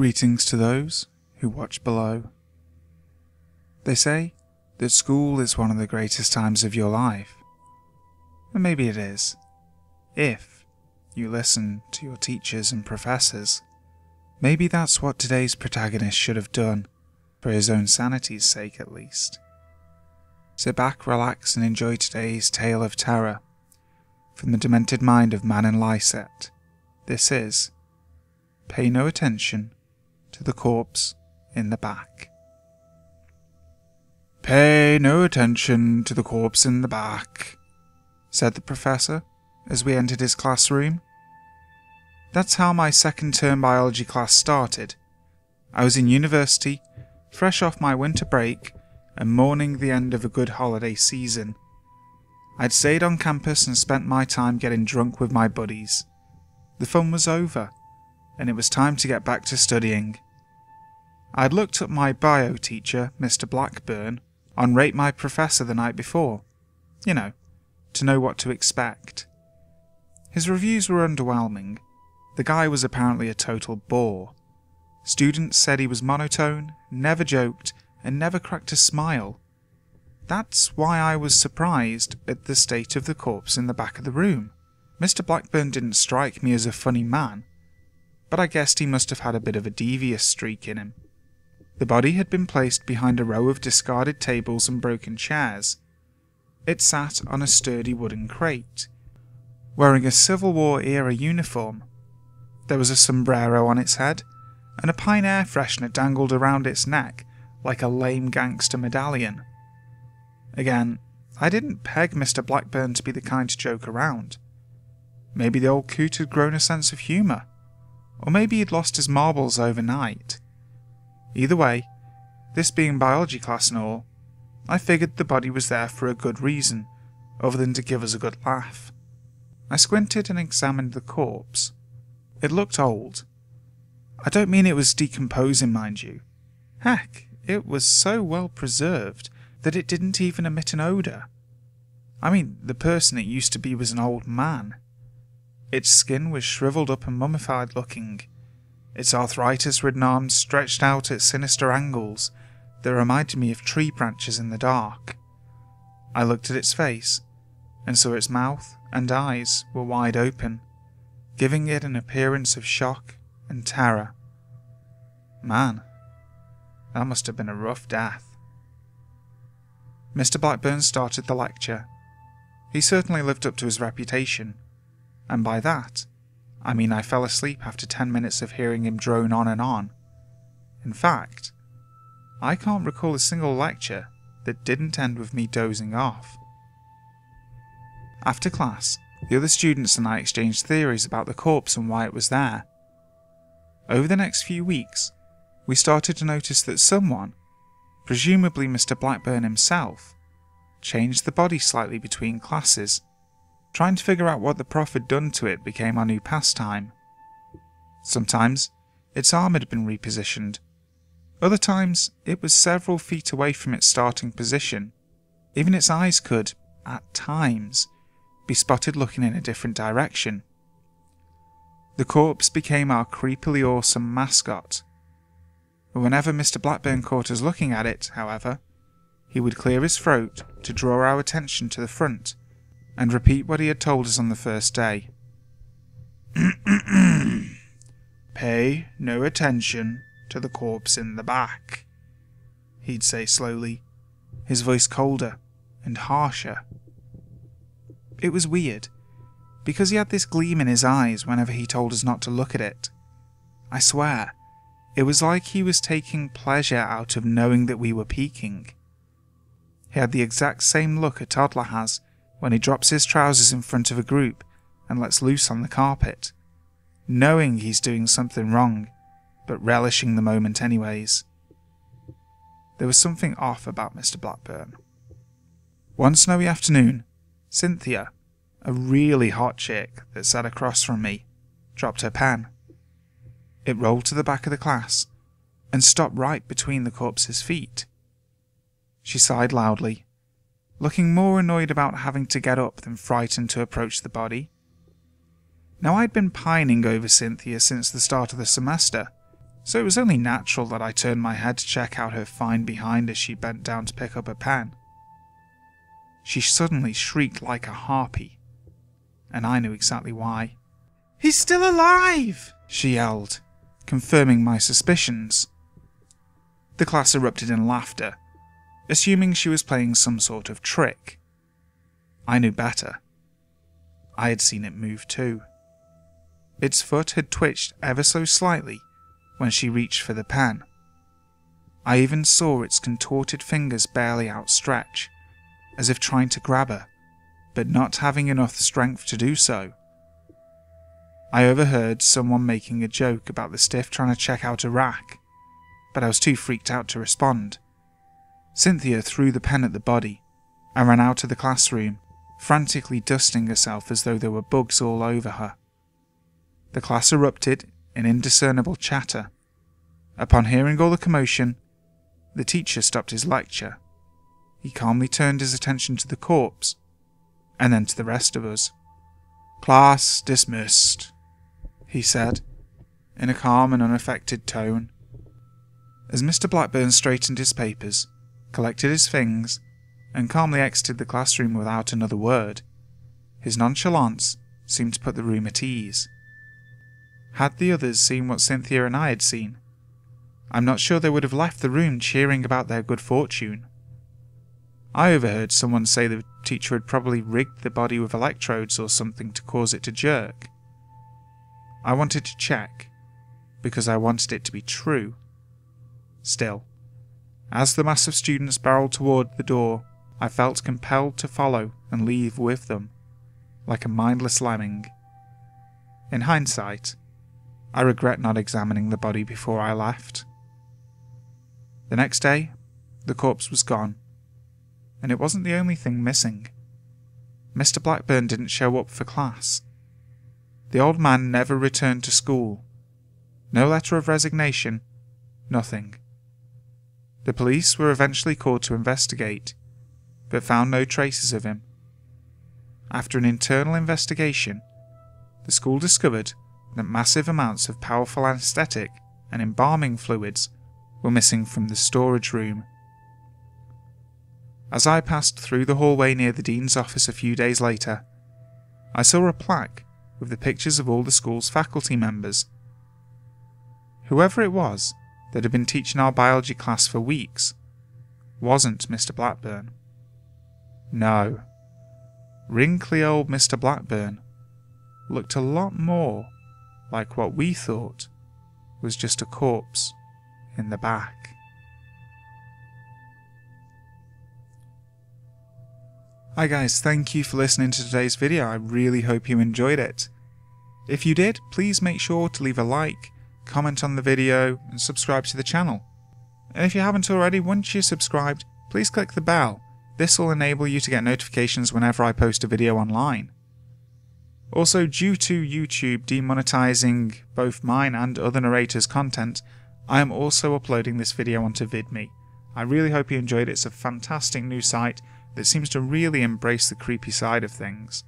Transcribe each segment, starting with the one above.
Greetings to those who watch below. They say that school is one of the greatest times of your life. And maybe it is, if you listen to your teachers and professors. Maybe that's what today's protagonist should have done, for his own sanity's sake at least. Sit back, relax, and enjoy today's tale of terror from the demented mind of Manen Lyset. This is Pay No Attention to the Corpse in the Back. "Pay no attention to the corpse in the back," said the professor as we entered his classroom. That's how my second term biology class started. I was in university, fresh off my winter break and mourning the end of a good holiday season. I'd stayed on campus and spent my time getting drunk with my buddies. The fun was over, and it was time to get back to studying. I'd looked up my bio teacher, Mr. Blackburn, on Rate My Professor the night before, to know what to expect. His reviews were underwhelming. The guy was apparently a total bore. Students said he was monotone, never joked, and never cracked a smile. That's why I was surprised at the state of the corpse in the back of the room. Mr. Blackburn didn't strike me as a funny man, but I guessed he must have had a bit of a devious streak in him. The body had been placed behind a row of discarded tables and broken chairs. It sat on a sturdy wooden crate, wearing a Civil War-era uniform. There was a sombrero on its head, and a pine air freshener dangled around its neck like a lame gangster medallion. Again, I didn't peg Mr. Blackburn to be the kind to joke around. Maybe the old coot had grown a sense of humour, or maybe he'd lost his marbles overnight. Either way, this being biology class and all, I figured the body was there for a good reason, other than to give us a good laugh. I squinted and examined the corpse. It looked old. I don't mean it was decomposing, mind you. Heck, it was so well preserved that it didn't even emit an odour. I mean, the person it used to be was an old man. Its skin was shriveled up and mummified looking, its arthritis-ridden arms stretched out at sinister angles that reminded me of tree branches in the dark. I looked at its face, and saw its mouth and eyes were wide open, giving it an appearance of shock and terror. Man, that must have been a rough death. Mr. Blackburn started the lecture. He certainly lived up to his reputation, and by that, I mean I fell asleep after 10 minutes of hearing him drone on and on. In fact, I can't recall a single lecture that didn't end with me dozing off. After class, the other students and I exchanged theories about the corpse and why it was there. Over the next few weeks, we started to notice that someone, presumably Mr. Blackburn himself, changed the body slightly between classes. Trying to figure out what the prof had done to it became our new pastime. Sometimes, its arm had been repositioned. Other times, it was several feet away from its starting position. Even its eyes could, at times, be spotted looking in a different direction. The corpse became our creepily awesome mascot. Whenever Mr. Blackburn caught us looking at it, however, he would clear his throat to draw our attention to the front and repeat what he had told us on the first day. "Pay no attention to the corpse in the back," he'd say slowly, his voice colder and harsher. It was weird, because he had this gleam in his eyes whenever he told us not to look at it. I swear, it was like he was taking pleasure out of knowing that we were peeking. He had the exact same look a toddler has when he drops his trousers in front of a group and lets loose on the carpet, knowing he's doing something wrong, but relishing the moment anyways. There was something off about Mr. Blackburn. One snowy afternoon, Cynthia, a really hot chick that sat across from me, dropped her pen. It rolled to the back of the class and stopped right between the corpse's feet. She sighed loudly, looking more annoyed about having to get up than frightened to approach the body. Now I'd been pining over Cynthia since the start of the semester, so it was only natural that I turned my head to check out her fine behind as she bent down to pick up a pen. She suddenly shrieked like a harpy, and I knew exactly why. "He's still alive!" she yelled, confirming my suspicions. The class erupted in laughter, assuming she was playing some sort of trick. I knew better. I had seen it move too. Its foot had twitched ever so slightly when she reached for the pen. I even saw its contorted fingers barely outstretch, as if trying to grab her, but not having enough strength to do so. I overheard someone making a joke about the stiff trying to check out a rack, but I was too freaked out to respond. Cynthia threw the pen at the body and ran out of the classroom, frantically dusting herself as though there were bugs all over her. The class erupted in indiscernible chatter. Upon hearing all the commotion, the teacher stopped his lecture. He calmly turned his attention to the corpse, and then to the rest of us. "Class dismissed," he said, in a calm and unaffected tone. As Mr. Blackburn straightened his papers, collected his things, and calmly exited the classroom without another word, his nonchalance seemed to put the room at ease. Had the others seen what Cynthia and I had seen, I'm not sure they would have left the room cheering about their good fortune. I overheard someone say the teacher had probably rigged the body with electrodes or something to cause it to jerk. I wanted to check, because I wanted it to be true. Still, as the mass of students barreled toward the door, I felt compelled to follow and leave with them, like a mindless lemming. In hindsight, I regret not examining the body before I left. The next day, the corpse was gone, and it wasn't the only thing missing. Mr. Blackburn didn't show up for class. The old man never returned to school. No letter of resignation, nothing. The police were eventually called to investigate, but found no traces of him. After an internal investigation, the school discovered that massive amounts of powerful anesthetic and embalming fluids were missing from the storage room. As I passed through the hallway near the dean's office a few days later, I saw a plaque with the pictures of all the school's faculty members. Whoever it was that had been teaching our biology class for weeks wasn't Mr. Blackburn. No, wrinkly old Mr. Blackburn looked a lot more like what we thought was just a corpse in the back. Hi guys, thank you for listening to today's video. I really hope you enjoyed it. If you did, please make sure to leave a like, comment on the video, and subscribe to the channel. And if you haven't already, once you're subscribed, please click the bell. This will enable you to get notifications whenever I post a video online. Also, due to YouTube demonetizing both mine and other narrators' content, I am also uploading this video onto VidMe. I really hope you enjoyed it. It's a fantastic new site that seems to really embrace the creepy side of things.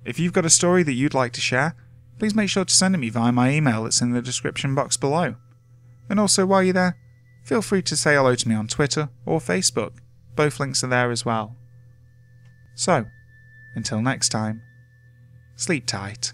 If you've got a story that you'd like to share, please make sure to send it me via my email that's in the description box below. And also, while you're there, feel free to say hello to me on Twitter or Facebook. Both links are there as well. So, until next time, sleep tight.